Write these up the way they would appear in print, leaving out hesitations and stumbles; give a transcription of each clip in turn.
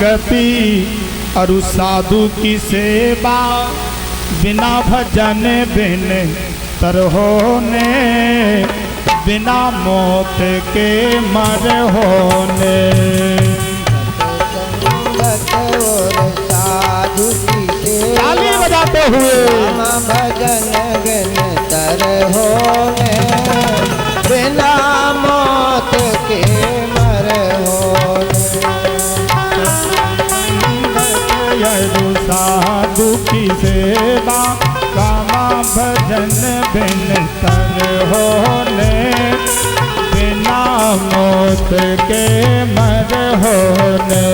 संगति अरु साधु की सेवा, बिना भजन बिन तर होने, बिना मौत के मर होने। साधु की सेवा, ताली बजाते हुए भजन बिन तर होने, बिना मौत के मर होने। साधु की सेवा, कामा भजन बिन तर होने, बिना मौत के मर होने।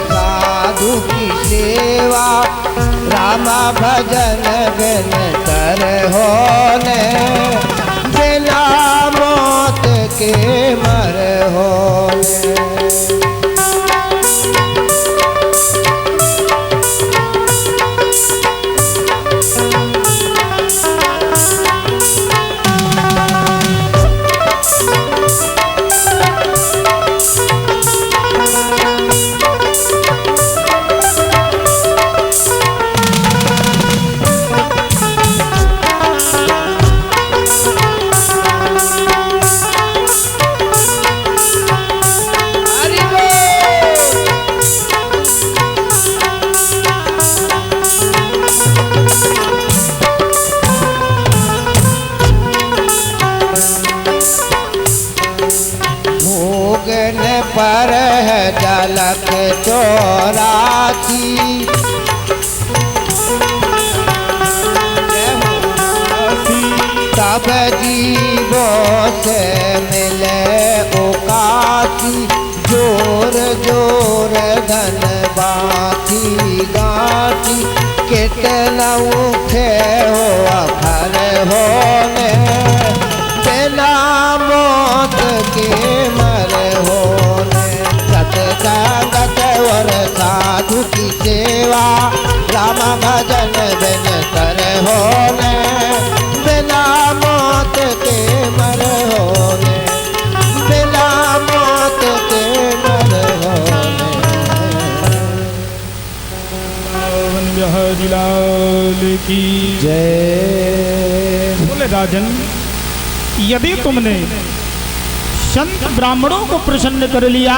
साधु की सेवा, रामा भजन बिन तर होने, बिना मौत के मर होने। पर है झलक 84, तब जीवों से मिले ओकासी, जोर जोर धन बाती गाती, कितना उठे हो अखर होने, बिना मौत के मर होने। सत्संगत और साधु की सेवा, राम भजन बिन कर होने, बिना मौत के मर होने, बिना मौत के मर होने। बिहारी लाल की जय। बोले राजन, यदि तुमने संत ब्राह्मणों को प्रसन्न कर लिया,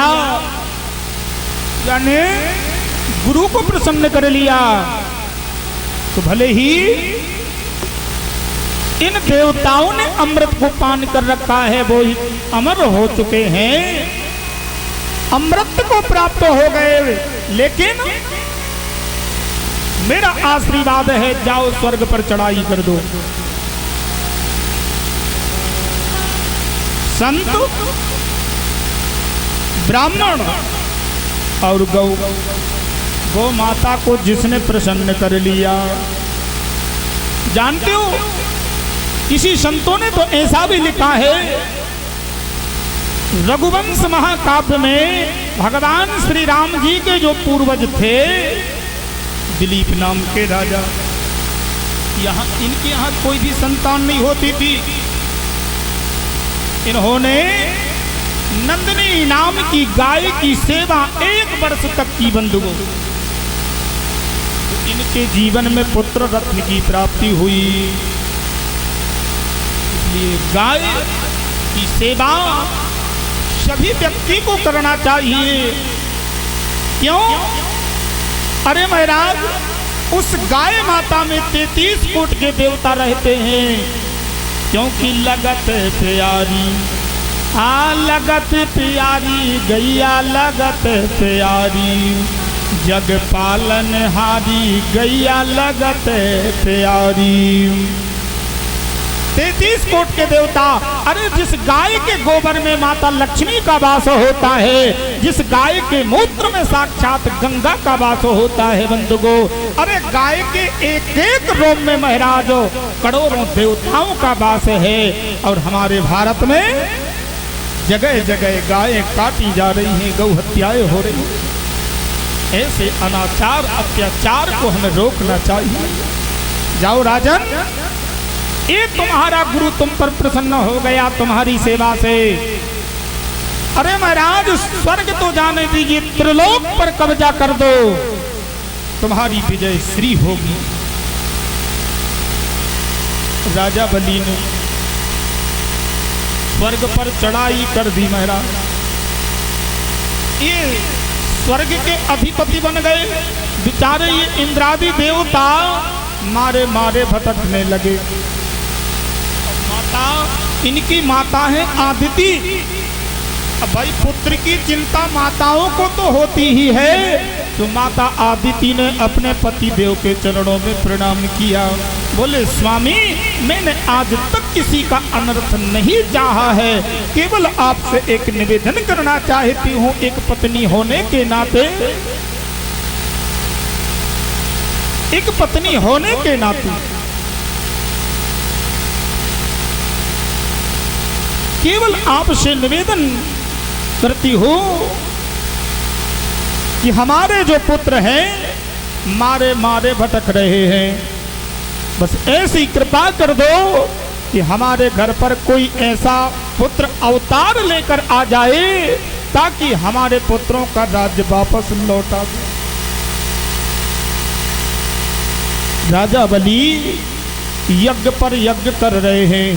यानी गुरु को प्रसन्न कर लिया, तो भले ही इन देवताओं ने अमृत को पान कर रखा है, वो अमर हो चुके हैं, अमृत को प्राप्त हो गए, लेकिन मेरा आशीर्वाद है, जाओ स्वर्ग पर चढ़ाई कर दो। संत, ब्राह्मण और गौ माता को जिसने प्रसन्न कर लिया, जानते हो किसी संतों ने तो ऐसा भी लिखा है, रघुवंश महाकाव्य में भगवान श्री राम जी के जो पूर्वज थे, दिलीप नाम के राजा, यहाँ इनके यहाँ कोई भी संतान नहीं होती थी। इन्होंने नंदिनी नाम की गाय की सेवा 1 वर्ष तक की बंधुओं, तो इनके जीवन में पुत्र रत्न की प्राप्ति हुई। इसलिए गाय की सेवा सभी व्यक्ति को करना चाहिए। क्यों? अरे महाराज, उस गाय माता में 33 कोट के देवता रहते हैं, क्योंकि लगत प्यारी, लगत प्यारी गैया, लगत प्यारी जग पालन हारी गैया, लगत प्यारी। 33 कोट के देवता, अरे जिस गाय के गोबर में माता लक्ष्मी का वास होता है, जिस गाय के मूत्र में साक्षात गंगा का वास होता है बंधुगो, अरे गाय के एक एक रोम में महाराज करोड़ों देवताओं का वास है। और हमारे भारत में जगह जगह गायें काटी जा रही हैं, गौ हत्याएं हो रही हैं। ऐसे अनाचार अत्याचार को हमें रोकना चाहिए। जाओ राजन, ये तुम्हारा गुरु तुम पर प्रसन्न हो गया तुम्हारी सेवा से। अरे महाराज स्वर्ग तो जाने दीजिए, त्रिलोक पर कब्जा कर दो, तुम्हारी विजय श्री होगी। राजा बलि ने स्वर्ग पर चढ़ाई कर दी महाराज। ये स्वर्ग के अधिपति बन गए बेचारे। ये इंद्रादि देवता मारे मारे भटकने लगे। माता, इनकी माता है आदिति। अब भाई पुत्र की चिंता माताओं को तो होती ही है, तो माता आदिति ने अपने पति देव के चरणों में प्रणाम किया। बोले स्वामी, मैंने आज तक किसी का अनर्थ नहीं चाहा है, केवल आपसे एक निवेदन करना चाहती हूँ। एक पत्नी होने के नाते, एक पत्नी होने के नाते केवल आपसे निवेदन करती हूँ कि हमारे जो पुत्र हैं मारे मारे भटक रहे हैं, बस ऐसी कृपा कर दो कि हमारे घर पर कोई ऐसा पुत्र अवतार लेकर आ जाए ताकि हमारे पुत्रों का राज्य वापस लौटा दे। राजा बलि यज्ञ पर यज्ञ कर रहे हैं।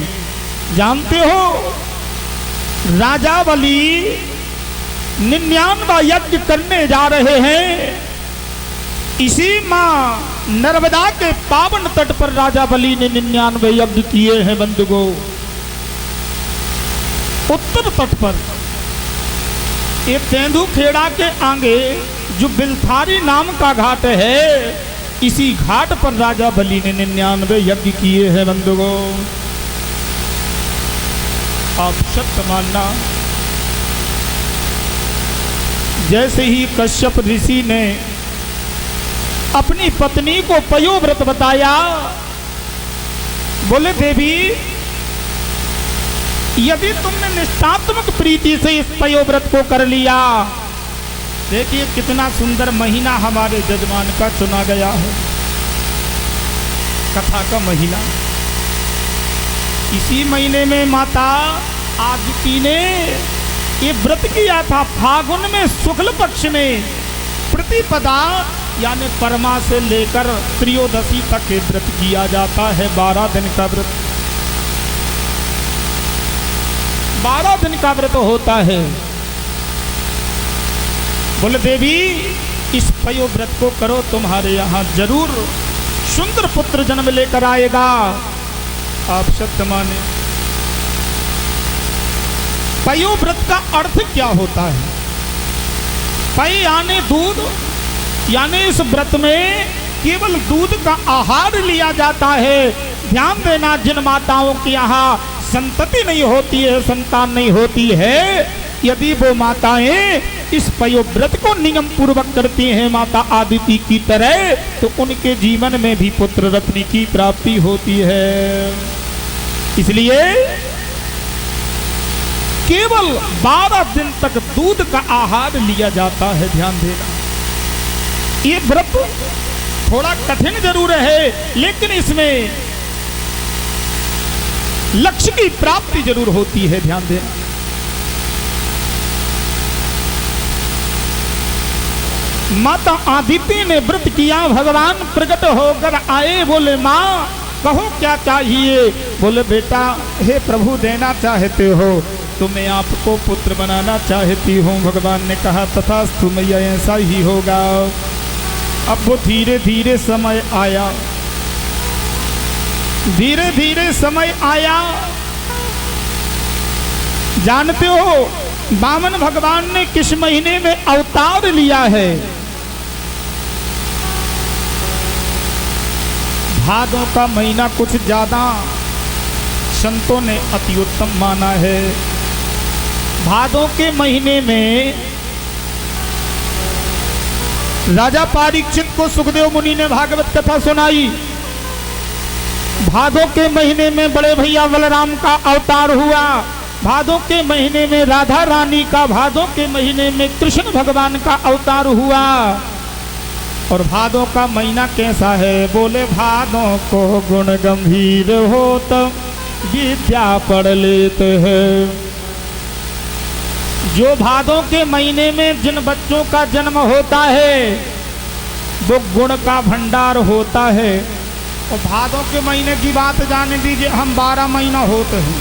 जानते हो राजा बलि 99वां यज्ञ करने जा रहे हैं। इसी मां नर्मदा के पावन तट पर राजा बलि ने 99 यज्ञ किए हैं बंधुगो। उत्तर तट पर ये तेंदुखेड़ा के आगे जो बिलथारी नाम का घाट है, इसी घाट पर राजा बलि ने 99 यज्ञ किए हैं बंधुगो। आप सत्य मानना, जैसे ही कश्यप ऋषि ने अपनी पत्नी को पयोव्रत बताया, बोले देवी यदि तुमने निष्ठात्मक प्रीति से इस पयोव्रत को कर लिया, देखिए कितना सुंदर महीना हमारे जजमान का चुना गया है, कथा का महीना। इसी महीने में माता आदिति ने ये व्रत किया था। फागुन में शुक्ल पक्ष में प्रतिपदा यानी परमा से लेकर त्रयोदशी तक ये व्रत किया जाता है। 12 दिन का व्रत, 12 दिन का व्रत होता है। बोले देवी इस पयोव्रत को करो, तुम्हारे यहाँ जरूर सुंदर पुत्र जन्म लेकर आएगा। आप सत्य माने। पयोव्रत का अर्थ क्या होता है? पय यानी दूध, यानी इस व्रत में केवल दूध का आहार लिया जाता है। ध्यान देना, जिन माताओं के यहाँ संतति नहीं होती है, संतान नहीं होती है, यदि वो माताएं इस पयोव्रत को नियम पूर्वक करती हैं माता आदिति की तरह, तो उनके जीवन में भी पुत्र रत्न की प्राप्ति होती है। इसलिए केवल 12 दिन तक दूध का आहार लिया जाता है। ध्यान देना, ये व्रत थोड़ा कठिन जरूर है, लेकिन इसमें लक्ष्य की प्राप्ति जरूर होती है। ध्यान देना, माता आदिति ने व्रत किया, भगवान प्रकट होकर आए। बोले माँ कहो क्या चाहिए? बोले बेटा, हे प्रभु देना चाहते हो तो मैं आपको पुत्र बनाना चाहती हूँ। भगवान ने कहा तथास्तु मैया, ऐसा ही होगा। अब वो धीरे धीरे समय आया, धीरे धीरे समय आया। जानते हो वामन भगवान ने किस महीने में अवतार लिया है? भादों का महीना कुछ ज्यादा संतों ने अति उत्तम माना है। भादों के महीने में राजा परीक्षित को सुखदेव मुनि ने भागवत कथा सुनाई। भादों के महीने में बड़े भैया बलराम का अवतार हुआ। भादों के महीने में राधा रानी का, भादों के महीने में कृष्ण भगवान का अवतार हुआ। और भादों का महीना कैसा है? बोले भादों को गुण गंभीर हो तो विद्या पढ़ लेते हैं। जो भादों के महीने में जिन बच्चों का जन्म होता है वो गुण का भंडार होता है। और भादों के महीने की बात जाने दीजिए, हम 12 महीना होते हैं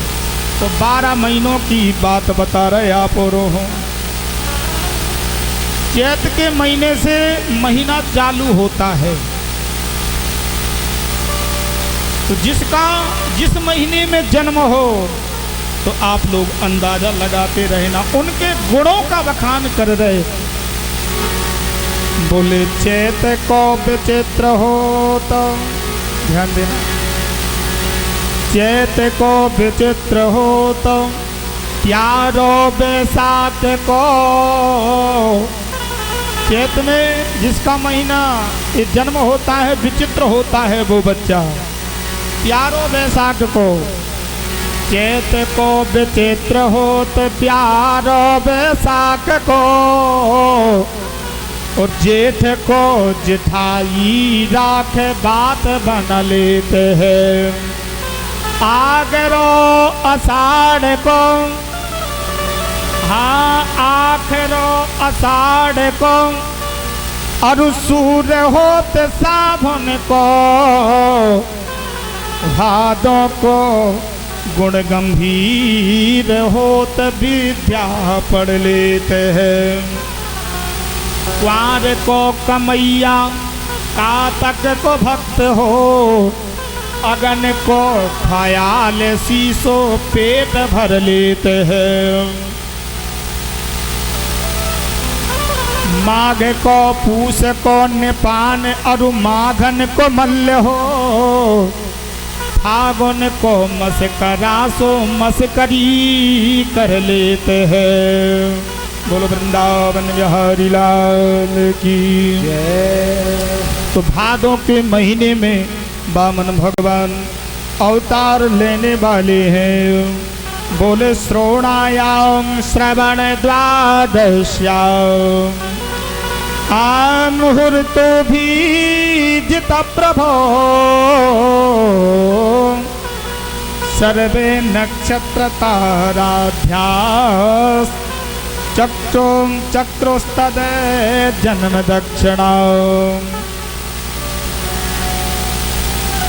तो 12 महीनों की बात बता रहे आप और हो। चैत के महीने से महीना चालू होता है, तो जिस महीने में जन्म हो तो आप लोग अंदाजा लगाते रहना, उनके गुणों का बखान कर रहे। बोले चैत को विचित्र हो, तो ध्यान देना, चैत को विचित्र हो तो प्यारो बैसाख को। चैत में जिसका महीना ये जन्म होता है विचित्र होता है वो बच्चा, प्यारो बैसाख को। चैत को विचित्र हो तो प्यारो बैसाख को, और जेठ को जिठाई राख बात बना लेते हैं। आगरो आषाढ़ को, हाँ आखिरो आषाढ़ को, और सूर्य होत सावन को। भादों को गुण गंभीर होत विद्या पढ़ लेते हैं। कुंवर को कमैया, कातक को भक्त हो, अगन को खयाल शीशो पेट भर लेते हैं। माघ को पूस को निपान, और माघन को मल्ल हो। फागुन को मस्करा सो मस्करी कर लेते हैं। बोलो वृंदावन बिहारी लाल की जय। तो भादों के महीने में वामन भगवान अवतार लेने वाले हैं। बोले श्रोणायाम श्रवण द्वादश्याम, मुहूर्तो भी जित प्रभो। सर्वे नक्षत्र ताराध्यास, चक्रोस्तद जन्म दक्षिणा।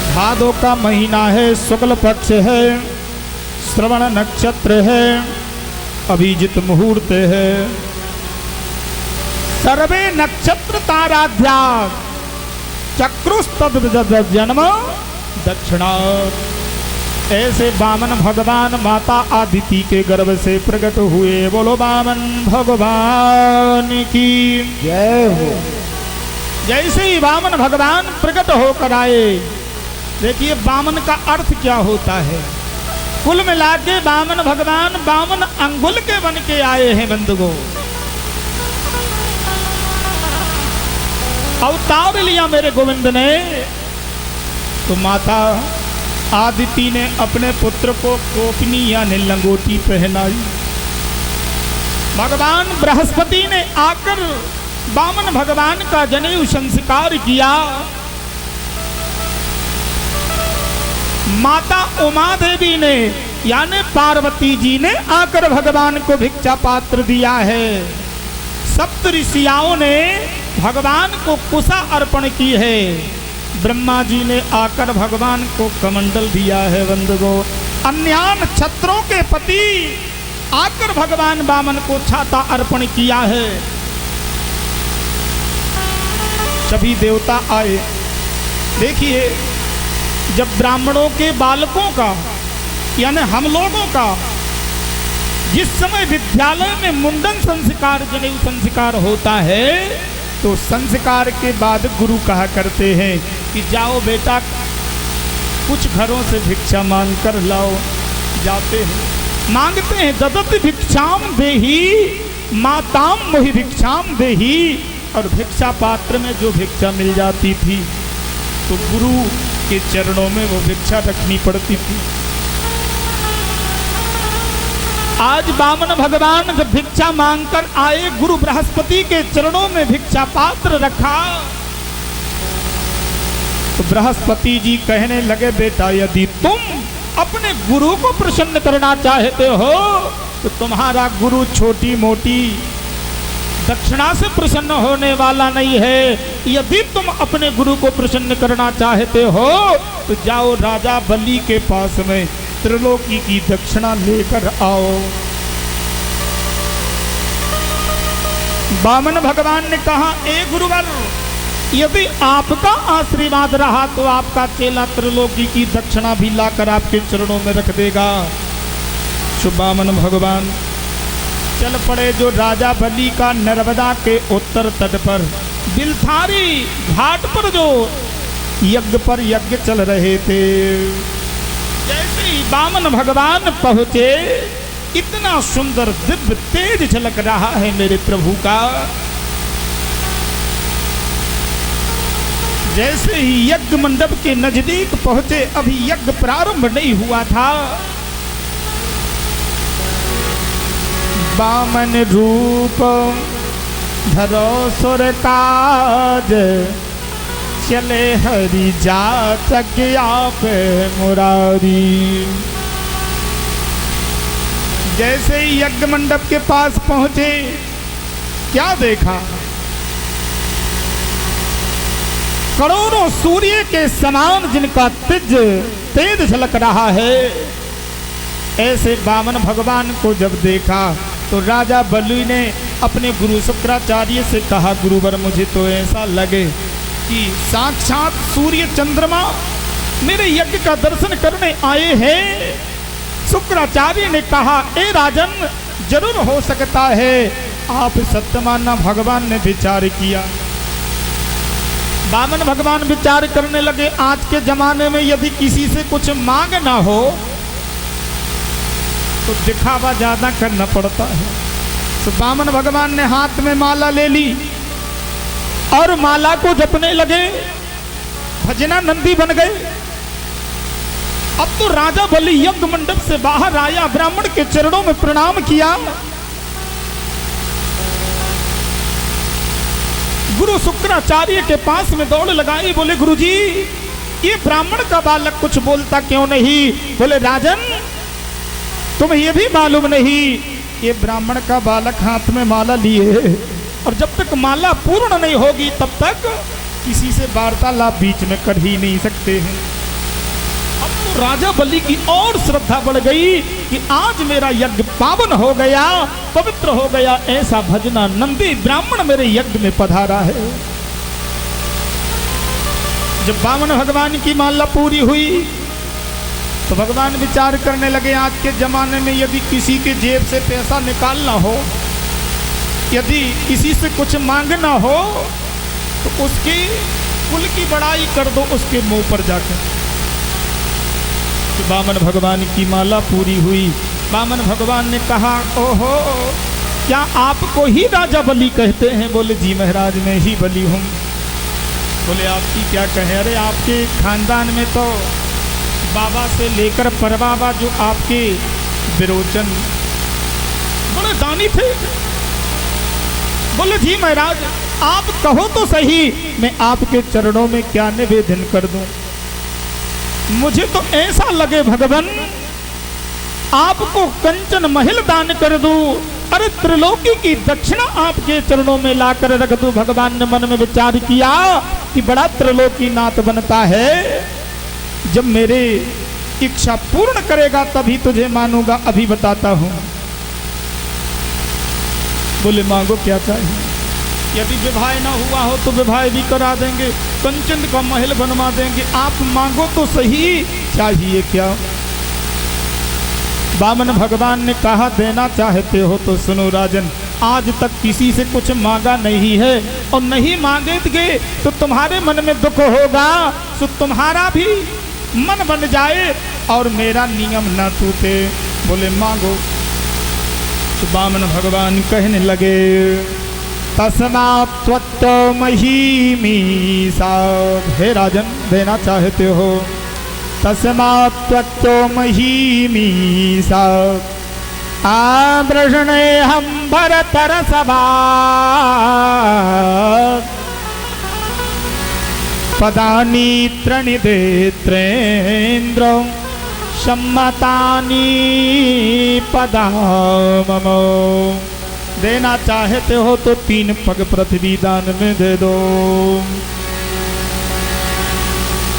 भादो का महीना है, शुक्ल पक्ष है, श्रवण नक्षत्र है, अभिजित मुहूर्त है। सर्वे नक्षत्र ताराध्यास, चक्रुस्तद जन्म दक्षिणा। ऐसे वामन भगवान माता आदिति के गर्भ से प्रकट हुए। बोलो वामन भगवान की जय हो। जैसे ही वामन भगवान प्रकट होकर आए, देखिए वामन का अर्थ क्या होता है। कुल मिला के वामन भगवान वामन अंगुल के बन के आए हैं। बंधुओं, अवतार लिया मेरे गोविंद ने। तो माता आदिति ने अपने पुत्र को कोपनी यानी लंगोटी पहनाई। भगवान बृहस्पति ने आकर वामन भगवान का जनेऊ संस्कार किया। माता उमा देवी ने यानी पार्वती जी ने आकर भगवान को भिक्षा पात्र दिया है। सप्त ऋषियों ने भगवान को कुशा अर्पण की है। ब्रह्मा जी ने आकर भगवान को कमंडल दिया है। बंधुओं, अन्यान छत्रों के पति आकर भगवान वामन को छाता अर्पण किया है। सभी देवता आए। देखिए, जब ब्राह्मणों के बालकों का यानी हम लोगों का जिस समय विद्यालय में मुंडन संस्कार जनेऊ संस्कार होता है, तो संस्कार के बाद गुरु कहा करते हैं कि जाओ बेटा कुछ घरों से भिक्षा मांग कर लाओ। जाते हैं, मांगते हैं। ददति भिक्षाम देही माताम मोहि भिक्षाम देही। और भिक्षा पात्र में जो भिक्षा मिल जाती थी तो गुरु के चरणों में वो भिक्षा रखनी पड़ती थी। आज वामन भगवान जब भिक्षा मांगकर आए, गुरु बृहस्पति के चरणों में भिक्षा पात्र रखा तो बृहस्पति जी कहने लगे, बेटा यदि तुम अपने गुरु को प्रसन्न करना चाहते हो तो तुम्हारा गुरु छोटी मोटी दक्षिणा से प्रसन्न होने वाला नहीं है। यदि तुम अपने गुरु को प्रसन्न करना चाहते हो तो जाओ राजा बलि के पास में त्रिलोकी की दक्षिणा लेकर आओ। वामन भगवान ने कहा, ए गुरुवर, यदि आपका आशीर्वाद रहा तो आपका चेला त्रिलोकी की दक्षिणा भी लाकर आपके चरणों में रख देगा। वामन भगवान चल पड़े जो राजा बलि का नर्मदा के उत्तर तट पर बिलथारी घाट पर जो यज्ञ पर यज्ञ चल रहे थे। जैसे ही वामन भगवान पहुंचे, इतना सुंदर दिव्य तेज झलक रहा है मेरे प्रभु का। जैसे ही यज्ञ मंडप के नजदीक पहुंचे, अभी यज्ञ प्रारंभ नहीं हुआ था, वामन रूप धरो सुर काज, चले हरि जाचक आप मुरारी। जैसे ही यज्ञ मंडप के पास पहुंचे, क्या देखा? करोड़ों सूर्य के समान जिनका तेज झलक रहा है। ऐसे वामन भगवान को जब देखा तो राजा बलि ने अपने गुरु शुक्राचार्य से कहा, गुरुवर, मुझे तो ऐसा लगे कि साक्षात सूर्य चंद्रमा मेरे यज्ञ का दर्शन करने आए हैं। शुक्राचार्य ने कहा, ए राजन, जरूर हो सकता है आप सत्य मानना। भगवान ने विचार किया। वामन भगवान विचार करने लगे, आज के जमाने में यदि किसी से कुछ मांगना हो तो दिखावा ज्यादा करना पड़ता है। तो वामन भगवान ने हाथ में माला ले ली और माला को जपने लगे। भजना नंदी बन गए। अब तो राजा बलि यज्ञ मंडप से बाहर आया, ब्राह्मण के चरणों में प्रणाम किया। गुरु शुक्राचार्य के पास में दौड़ लगाई, बोले, गुरुजी, ये ब्राह्मण का बालक कुछ बोलता क्यों नहीं? बोले, राजन, तुम्हें ये भी मालूम नहीं, ये ब्राह्मण का बालक हाथ में माला लिए और जब तक माला पूर्ण नहीं होगी तब तक किसी से वार्तालाप बीच में कर ही नहीं सकते हैं। अब तो राजा बलि की और श्रद्धा बढ़ गई कि आज मेरा यज्ञ पावन हो गया, पवित्र हो गया। ऐसा भजना नंदी ब्राह्मण मेरे यज्ञ में पधारा है। जब वामन भगवान की माला पूरी हुई तो भगवान विचार करने लगे, आज के जमाने में यदि किसी के जेब से पैसा निकालना हो, यदि किसी से कुछ मांगना हो तो उसकी कुल की बड़ाई कर दो उसके मुंह पर जाकर। तो वामन भगवान की माला पूरी हुई। वामन भगवान ने कहा, ओहो, क्या आपको ही राजा बलि कहते हैं? बोले, जी महाराज, मैं ही बलि हूँ। बोले, आपकी क्या कहें? अरे आपके खानदान में तो बाबा से लेकर परबाबा जो आपके विरोचन बड़े दानी थे। बोले, जी महाराज, आप कहो तो सही, मैं आपके चरणों में क्या निवेदन कर दूं? मुझे तो ऐसा लगे भगवान आपको कंचन महल दान कर दूं, अरे त्रिलोकी की दक्षिणा आपके चरणों में लाकर रख दूं। भगवान ने मन में विचार किया कि बड़ा त्रिलोकी नाथ बनता है, जब मेरे इच्छा पूर्ण करेगा तभी तुझे मानूंगा। अभी बताता हूं। बोले, मांगो, क्या चाहिए? यदि विवाह ना हुआ हो तो विवाह भी करा देंगे, कंचन का महल बनवा देंगे। आप मांगो तो सही, चाहिए क्या? वामन भगवान ने कहा, देना चाहते हो तो सुनो राजन, आज तक किसी से कुछ मांगा नहीं है और नहीं मांगेंगे तो तुम्हारे मन में दुख होगा, तो तुम्हारा भी मन बन जाए और मेरा नियम न टूटे। बोले, मांगो। तो वामन भगवान कहने लगे, तस्मात् त्वत्तमहीमी सा। हे राजन, देना चाहते हो? तस्मात् त्वत्तमहीमी सा आदृशणे हम भरतरसभा पदानि त्रणिदेत्रेन्द्र सम्मतानि पदा ममो। देना चाहते हो तो 3 पग पृथ्वी दान में दे दो,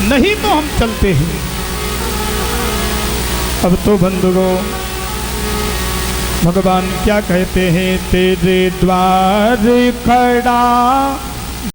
नहीं तो हम चलते हैं। अब तो बंधुओं भगवान क्या कहते हैं, तेरे द्वार खड़ा